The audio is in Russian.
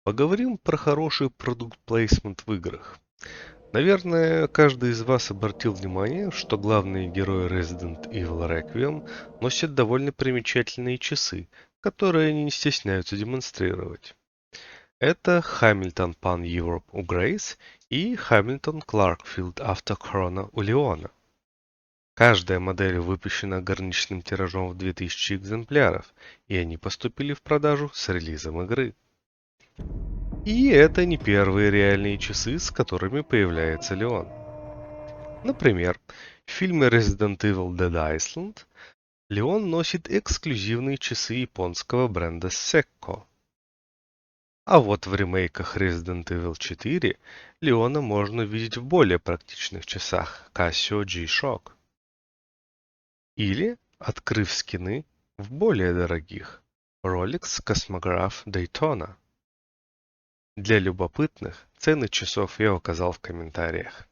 Поговорим про хороший продукт-плейсмент в играх. Наверное, каждый из вас обратил внимание, что главные герои Resident Evil Requiem носят довольно примечательные часы, которые они не стесняются демонстрировать. Это Hamilton Pan Europe у Грейс и Hamilton Clarkfield Автохрона у Леона. Каждая модель выпущена ограниченным тиражом в 2000 экземпляров, и они поступили в продажу с релизом игры. И это не первые реальные часы, с которыми появляется Леон. Например, в фильме Resident Evil Dead Island Леон носит эксклюзивные часы японского бренда Seiko. А вот в ремейках Resident Evil 4 Леона можно видеть в более практичных часах Casio G-Shock. Или, открыв скины, в более дорогих Rolex Cosmograph Daytona. Для любопытных цены часов я указал в комментариях.